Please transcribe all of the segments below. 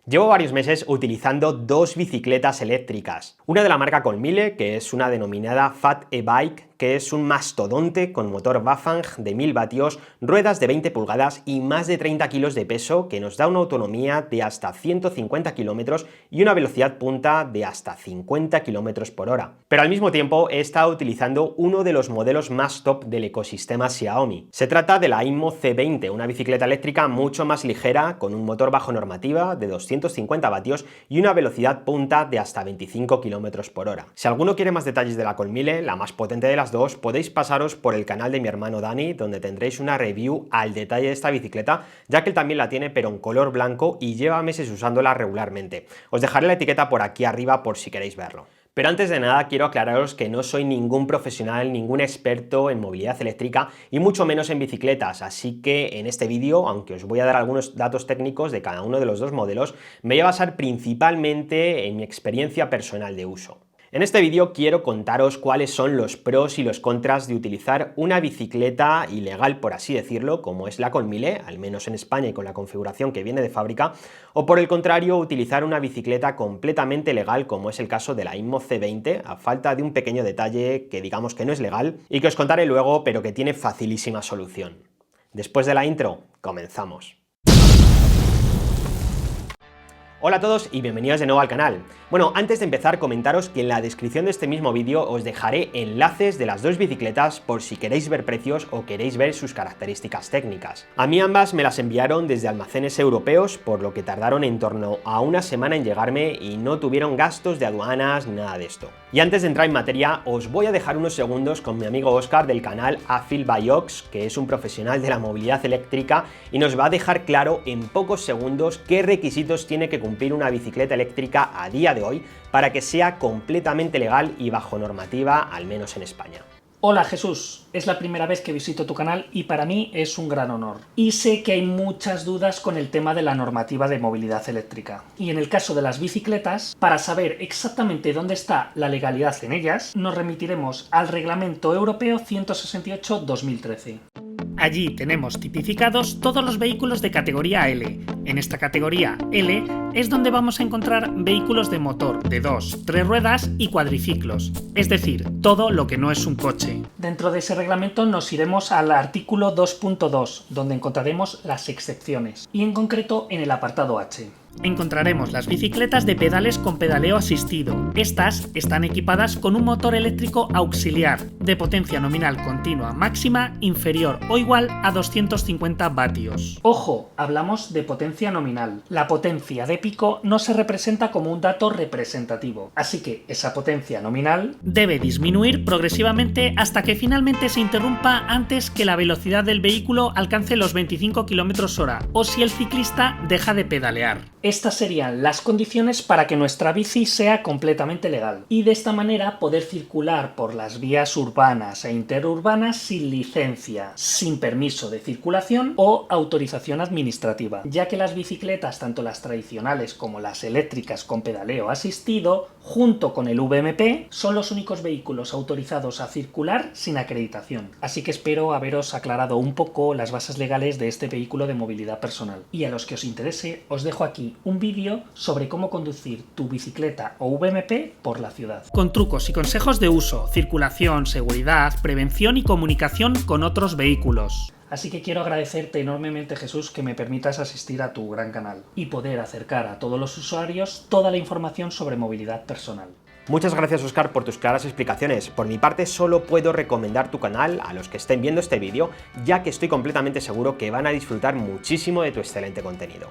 Llevo varios meses utilizando dos bicicletas eléctricas. Una de la marca Colmile, que es una denominada Fat E-Bike, que es un mastodonte con motor Bafang de 1000 vatios, ruedas de 20 pulgadas y más de 30 kilos de peso, que nos da una autonomía de hasta 150 kilómetros y una velocidad punta de hasta 50 kilómetros por hora. Pero al mismo tiempo he estado utilizando uno de los modelos más top del ecosistema Xiaomi. Se trata de la INMO C20, una bicicleta eléctrica mucho más ligera, con un motor bajo normativa de 250 vatios y una velocidad punta de hasta 25 kilómetros por hora. Si alguno quiere más detalles de la Colmile, la más potente de las dos, podéis pasaros por el canal de mi hermano Dani, donde tendréis una review al detalle de esta bicicleta, ya que él también la tiene pero en color blanco y lleva meses usándola regularmente. Os dejaré la etiqueta por aquí arriba por si queréis verlo. Pero antes de nada quiero aclararos que no soy ningún profesional, ningún experto en movilidad eléctrica y mucho menos en bicicletas, así que en este vídeo, aunque os voy a dar algunos datos técnicos de cada uno de los dos modelos, me voy a basar principalmente en mi experiencia personal de uso. En este vídeo quiero contaros cuáles son los pros y los contras de utilizar una bicicleta ilegal, por así decirlo, como es la Colmile, al menos en España y con la configuración que viene de fábrica, o por el contrario, utilizar una bicicleta completamente legal, como es el caso de la INMO C20, a falta de un pequeño detalle que digamos que no es legal y que os contaré luego, pero que tiene facilísima solución. Después de la intro, comenzamos. Hola a todos y bienvenidos de nuevo al canal. Bueno, antes de empezar, comentaros que en la descripción de este mismo vídeo os dejaré enlaces de las dos bicicletas por si queréis ver precios o queréis ver sus características técnicas. A mí ambas me las enviaron desde almacenes europeos, por lo que tardaron en torno a una semana en llegarme y no tuvieron gastos de aduanas ni nada de esto. Y antes de entrar en materia, os voy a dejar unos segundos con mi amigo Óscar del canal Afil by Ox, que es un profesional de la movilidad eléctrica y nos va a dejar claro en pocos segundos qué requisitos tiene que cumplir una bicicleta eléctrica a día de hoy para que sea completamente legal y bajo normativa, al menos en España. Hola Jesús, es la primera vez que visito tu canal y para mí es un gran honor. Y sé que hay muchas dudas con el tema de la normativa de movilidad eléctrica. Y en el caso de las bicicletas, para saber exactamente dónde está la legalidad en ellas, nos remitiremos al Reglamento Europeo 168/2013. Allí tenemos tipificados todos los vehículos de categoría L. En esta categoría L es donde vamos a encontrar vehículos de motor de 2, 3 ruedas y cuadriciclos, es decir, todo lo que no es un coche. Dentro de ese reglamento nos iremos al artículo 2.2, donde encontraremos las excepciones, y en concreto en el apartado H. Encontraremos las bicicletas de pedales con pedaleo asistido. Estas están equipadas con un motor eléctrico auxiliar de potencia nominal continua máxima inferior o igual a 250 vatios. Ojo, hablamos de potencia nominal. La potencia de pico no se representa como un dato representativo, así que esa potencia nominal debe disminuir progresivamente hasta que finalmente se interrumpa antes que la velocidad del vehículo alcance los 25 km/h o si el ciclista deja de pedalear. Estas serían las condiciones para que nuestra bici sea completamente legal y de esta manera poder circular por las vías urbanas e interurbanas sin licencia, sin permiso de circulación o autorización administrativa, ya que las bicicletas, tanto las tradicionales como las eléctricas con pedaleo asistido, junto con el VMP, son los únicos vehículos autorizados a circular sin acreditación. Así que espero haberos aclarado un poco las bases legales de este vehículo de movilidad personal. Y a los que os interese, os dejo aquí un vídeo sobre cómo conducir tu bicicleta o VMP por la ciudad. Con trucos y consejos de uso, circulación, seguridad, prevención y comunicación con otros vehículos. Así que quiero agradecerte enormemente, Jesús, que me permitas asistir a tu gran canal y poder acercar a todos los usuarios toda la información sobre movilidad personal. Muchas gracias, Óscar, por tus claras explicaciones. Por mi parte, solo puedo recomendar tu canal a los que estén viendo este vídeo, ya que estoy completamente seguro que van a disfrutar muchísimo de tu excelente contenido.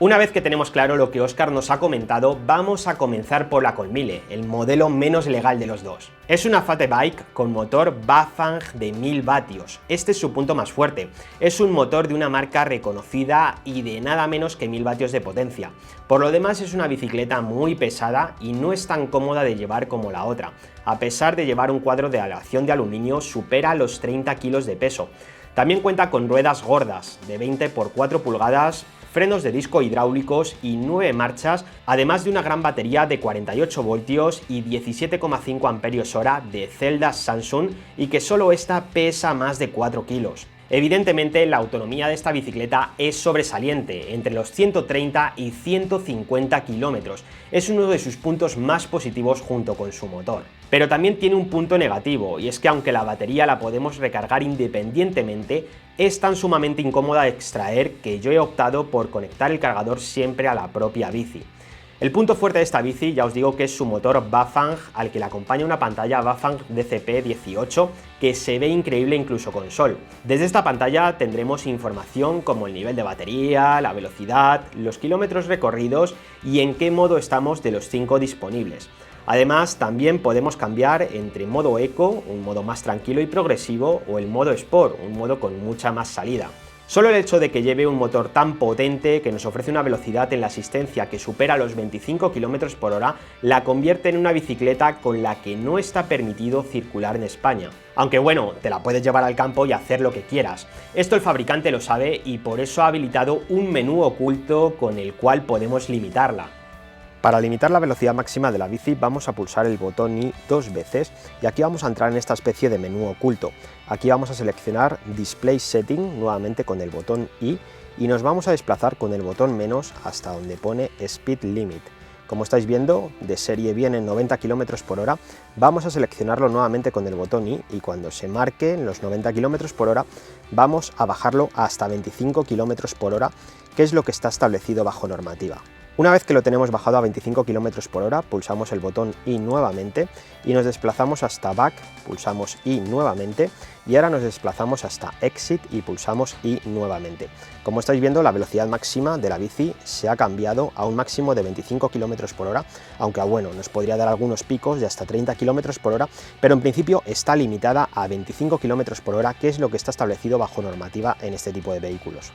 Una vez que tenemos claro lo que Óscar nos ha comentado, vamos a comenzar por la Colmile, el modelo menos legal de los dos. Es una Fat E-Bike con motor Bafang de 1000 vatios. Este es su punto más fuerte. Es un motor de una marca reconocida y de nada menos que 1000 vatios de potencia. Por lo demás, es una bicicleta muy pesada y no es tan cómoda de llevar como la otra. A pesar de llevar un cuadro de aleación de aluminio, supera los 30 kilos de peso. También cuenta con ruedas gordas de 20 por 4 pulgadas, frenos de disco hidráulicos y 9 marchas, además de una gran batería de 48 voltios y 17,5 amperios hora de celdas Samsung y que solo esta pesa más de 4 kilos. Evidentemente, la autonomía de esta bicicleta es sobresaliente, entre los 130 y 150 kilómetros. Es uno de sus puntos más positivos junto con su motor. Pero también tiene un punto negativo, y es que aunque la batería la podemos recargar independientemente, es tan sumamente incómoda de extraer que yo he optado por conectar el cargador siempre a la propia bici. El punto fuerte de esta bici, ya os digo que es su motor Bafang, al que le acompaña una pantalla Bafang DCP-18 que se ve increíble incluso con sol. Desde esta pantalla tendremos información como el nivel de batería, la velocidad, los kilómetros recorridos y en qué modo estamos de los 5 disponibles. Además, también podemos cambiar entre modo Eco, un modo más tranquilo y progresivo, o el modo Sport, un modo con mucha más salida. Solo el hecho de que lleve un motor tan potente que nos ofrece una velocidad en la asistencia que supera los 25 km por hora la convierte en una bicicleta con la que no está permitido circular en España. Aunque bueno, te la puedes llevar al campo y hacer lo que quieras. Esto el fabricante lo sabe y por eso ha habilitado un menú oculto con el cual podemos limitarla. Para limitar la velocidad máxima de la bici vamos a pulsar el botón I 2 veces y aquí vamos a entrar en esta especie de menú oculto. Aquí vamos a seleccionar Display Setting nuevamente con el botón I y nos vamos a desplazar con el botón menos hasta donde pone Speed Limit. Como estáis viendo, de serie viene 90 km por hora, vamos a seleccionarlo nuevamente con el botón I y cuando se marquen los 90 km por hora vamos a bajarlo hasta 25 km por hora, que es lo que está establecido bajo normativa. Una vez que lo tenemos bajado a 25 km por hora, pulsamos el botón I nuevamente y nos desplazamos hasta Back, pulsamos I nuevamente y ahora nos desplazamos hasta Exit y pulsamos I nuevamente. Como estáis viendo, la velocidad máxima de la bici se ha cambiado a un máximo de 25 km por hora, aunque bueno, nos podría dar algunos picos de hasta 30 km por hora, pero en principio está limitada a 25 km por hora, que es lo que está establecido bajo normativa en este tipo de vehículos.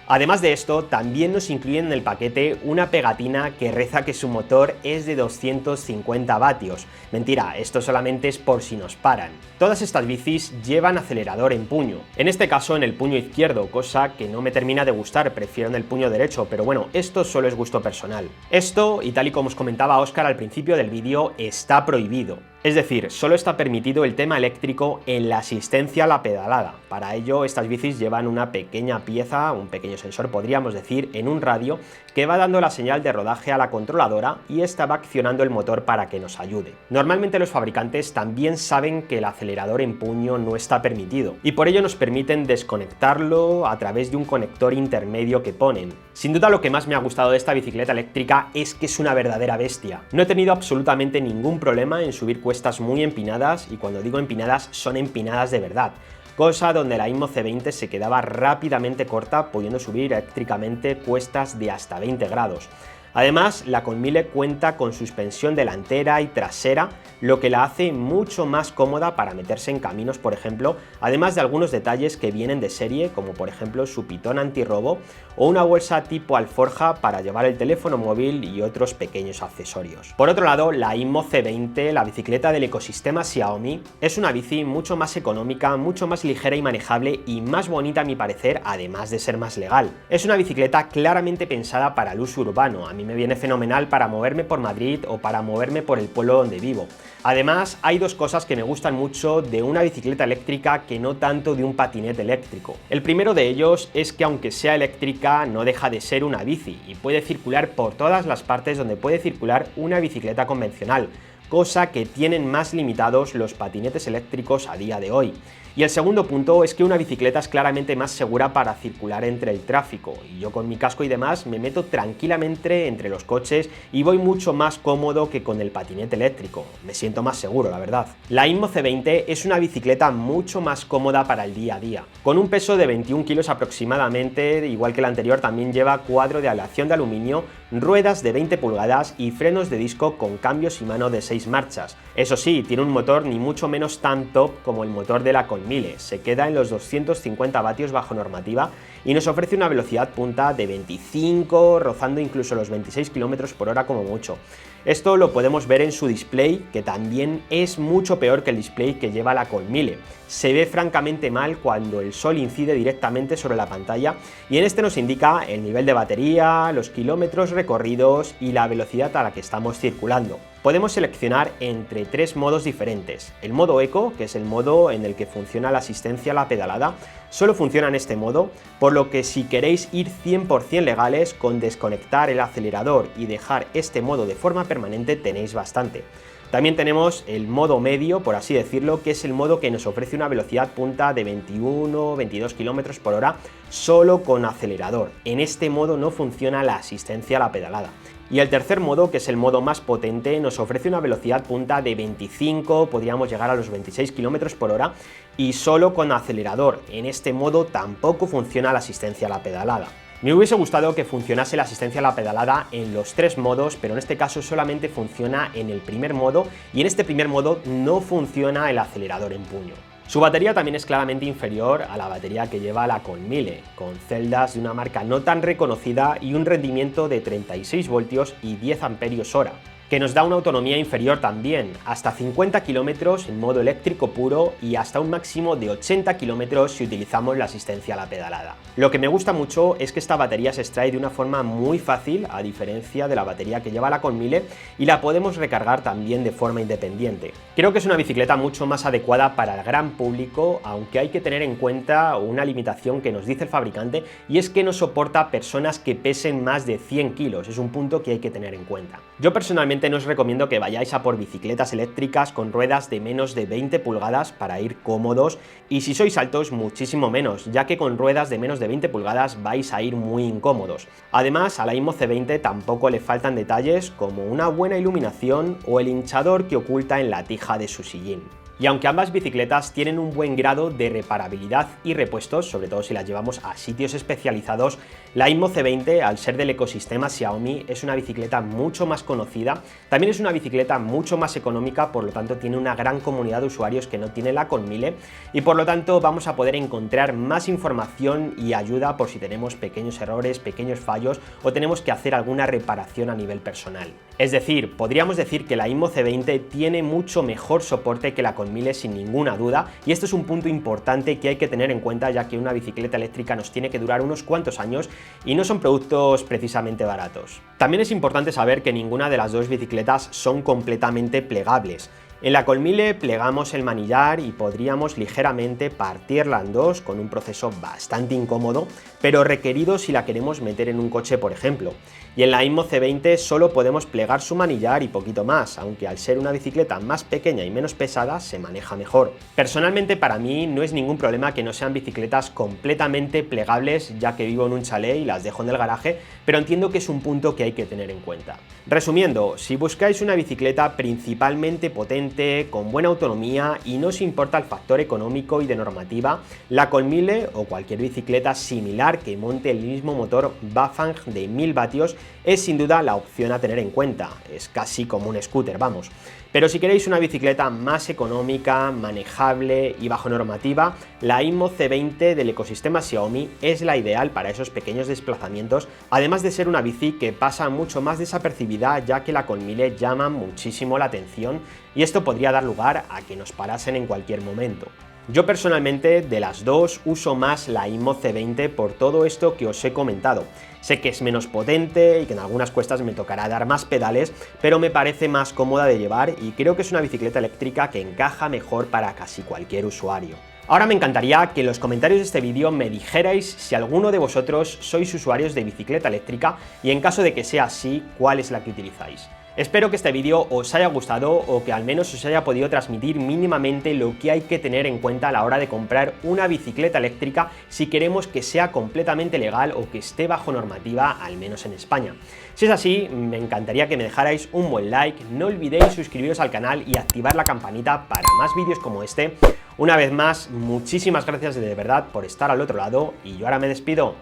Además de esto, también nos incluyen en el paquete una pegatina que reza que su motor es de 250 vatios. Mentira, esto solamente es por si nos paran. Todas estas bicis llevan acelerador en puño, en este caso en el puño izquierdo, cosa que no me termina de gustar, prefiero en el puño derecho, pero bueno, esto solo es gusto personal. Esto, y tal y como os comentaba Óscar al principio del vídeo, está prohibido. Es decir, solo está permitido el tema eléctrico en la asistencia a la pedalada. Para ello, estas bicis llevan una pequeña pieza, un pequeño sensor podríamos decir, en un radio que va dando la señal de rodaje a la controladora y esta va accionando el motor para que nos ayude. Normalmente los fabricantes también saben que el acelerador en puño no está permitido y por ello nos permiten desconectarlo a través de un conector intermedio que ponen. Sin duda lo que más me ha gustado de esta bicicleta eléctrica es que es una verdadera bestia. No he tenido absolutamente ningún problema en subir cuestas muy empinadas y cuando digo empinadas son empinadas de verdad. Cosa donde la INMO C20 se quedaba rápidamente corta pudiendo subir eléctricamente cuestas de hasta 20 grados. Además, la Conmile cuenta con suspensión delantera y trasera, lo que la hace mucho más cómoda para meterse en caminos, por ejemplo, además de algunos detalles que vienen de serie, como por ejemplo su pitón antirrobo o una bolsa tipo alforja para llevar el teléfono móvil y otros pequeños accesorios. Por otro lado, la INMO C20, la bicicleta del ecosistema Xiaomi, es una bici mucho más económica, mucho más ligera y manejable y más bonita a mi parecer, además de ser más legal. Es una bicicleta claramente pensada para el uso urbano. A mí me viene fenomenal para moverme por Madrid o para moverme por el pueblo donde vivo. Además, hay dos cosas que me gustan mucho de una bicicleta eléctrica que no tanto de un patinete eléctrico. El primero de ellos es que aunque sea eléctrica no deja de ser una bici y puede circular por todas las partes donde puede circular una bicicleta convencional, cosa que tienen más limitados los patinetes eléctricos a día de hoy. Y el segundo punto es que una bicicleta es claramente más segura para circular entre el tráfico, y yo con mi casco y demás me meto tranquilamente entre los coches y voy mucho más cómodo que con el patinete eléctrico, me siento más seguro la verdad. La INMO C20 es una bicicleta mucho más cómoda para el día a día, con un peso de 21 kilos aproximadamente, igual que la anterior también lleva cuadro de aleación de aluminio, ruedas de 20 pulgadas y frenos de disco con cambios y mano de 6 marchas. Eso sí, tiene un motor ni mucho menos tan top como el motor de la Conmile, se queda en los 250 vatios bajo normativa y nos ofrece una velocidad punta de 25, rozando incluso los 26 km por hora como mucho. Esto lo podemos ver en su display, que también es mucho peor que el display que lleva la Conmile. Se ve francamente mal cuando el sol incide directamente sobre la pantalla y en este nos indica el nivel de batería, los kilómetros recorridos y la velocidad a la que estamos circulando. podemos seleccionar entre 3 modos diferentes. El modo Eco, que es el modo en el que funciona la asistencia a la pedalada, solo funciona en este modo, por lo que si queréis ir 100% legales, con desconectar el acelerador y dejar este modo de forma permanente tenéis bastante. También tenemos el modo medio, por así decirlo, que es el modo que nos ofrece una velocidad punta de 21-22 km por hora solo con acelerador. En este modo no funciona la asistencia a la pedalada. Y el tercer modo, que es el modo más potente, nos ofrece una velocidad punta de 25, podríamos llegar a los 26 km por hora y solo con acelerador. En este modo tampoco funciona la asistencia a la pedalada. Me hubiese gustado que funcionase la asistencia a la pedalada en los 3 modos, pero en este caso solamente funciona en el primer modo y en este primer modo no funciona el acelerador en puño. Su batería también es claramente inferior a la batería que lleva la Conmile, con celdas de una marca no tan reconocida y un rendimiento de 36 voltios y 10 amperios hora, que nos da una autonomía inferior también, hasta 50 km en modo eléctrico puro y hasta un máximo de 80 km si utilizamos la asistencia a la pedalada. Lo que me gusta mucho es que esta batería se extrae de una forma muy fácil, a diferencia de la batería que lleva la Conmile, y la podemos recargar también de forma independiente. Creo que es una bicicleta mucho más adecuada para el gran público, aunque hay que tener en cuenta una limitación que nos dice el fabricante, y es que no soporta personas que pesen más de 100 kilos, es un punto que hay que tener en cuenta. Yo personalmente no os recomiendo que vayáis a por bicicletas eléctricas con ruedas de menos de 20 pulgadas para ir cómodos, y si sois altos muchísimo menos, ya que con ruedas de menos de 20 pulgadas vais a ir muy incómodos. Además, a la IMMO C20 tampoco le faltan detalles como una buena iluminación o el hinchador que oculta en la tija de su sillín. Y aunque ambas bicicletas tienen un buen grado de reparabilidad y repuestos, sobre todo si las llevamos a sitios especializados, la IMMO C20, al ser del ecosistema Xiaomi, es una bicicleta mucho más conocida, también es una bicicleta mucho más económica, por lo tanto tiene una gran comunidad de usuarios que no tiene la Conmile, y por lo tanto vamos a poder encontrar más información y ayuda por si tenemos pequeños errores, pequeños fallos o tenemos que hacer alguna reparación a nivel personal. Es decir, podríamos decir que la IMMO C20 tiene mucho mejor soporte que la Conmile sin ninguna duda, y esto es un punto importante que hay que tener en cuenta, ya que una bicicleta eléctrica nos tiene que durar unos cuantos años y no son productos precisamente baratos. También es importante saber que ninguna de las dos bicicletas son completamente plegables. En la Conmile plegamos el manillar y podríamos ligeramente partirla en dos con un proceso bastante incómodo, pero requerido si la queremos meter en un coche, por ejemplo. Y en la IMMO C20 solo podemos plegar su manillar y poquito más, aunque al ser una bicicleta más pequeña y menos pesada se maneja mejor. Personalmente para mí no es ningún problema que no sean bicicletas completamente plegables, ya que vivo en un chalet y las dejo en el garaje, pero entiendo que es un punto que hay que tener en cuenta. Resumiendo, si buscáis una bicicleta principalmente potente, con buena autonomía y no os importa el factor económico y de normativa, la Conmile o cualquier bicicleta similar que monte el mismo motor Bafang de 1000 vatios es sin duda la opción a tener en cuenta, es casi como un scooter, vamos. Pero si queréis una bicicleta más económica, manejable y bajo normativa, la IMMO C20 del ecosistema Xiaomi es la ideal para esos pequeños desplazamientos, además de ser una bici que pasa mucho más desapercibida, ya que la Conmile llama muchísimo la atención y esto podría dar lugar a que nos parasen en cualquier momento. Yo personalmente de las dos uso más la IMMO C20 por todo esto que os he comentado. Sé que es menos potente y que en algunas cuestas me tocará dar más pedales, pero me parece más cómoda de llevar y creo que es una bicicleta eléctrica que encaja mejor para casi cualquier usuario. Ahora me encantaría que en los comentarios de este vídeo me dijerais si alguno de vosotros sois usuarios de bicicleta eléctrica y en caso de que sea así, ¿cuál es la que utilizáis? Espero que este vídeo os haya gustado o que al menos os haya podido transmitir mínimamente lo que hay que tener en cuenta a la hora de comprar una bicicleta eléctrica si queremos que sea completamente legal o que esté bajo normativa, al menos en España. Si es así, me encantaría que me dejarais un buen like, no olvidéis suscribiros al canal y activar la campanita para más vídeos como este. Una vez más, muchísimas gracias de verdad por estar al otro lado y yo ahora me despido.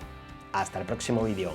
Hasta el próximo vídeo.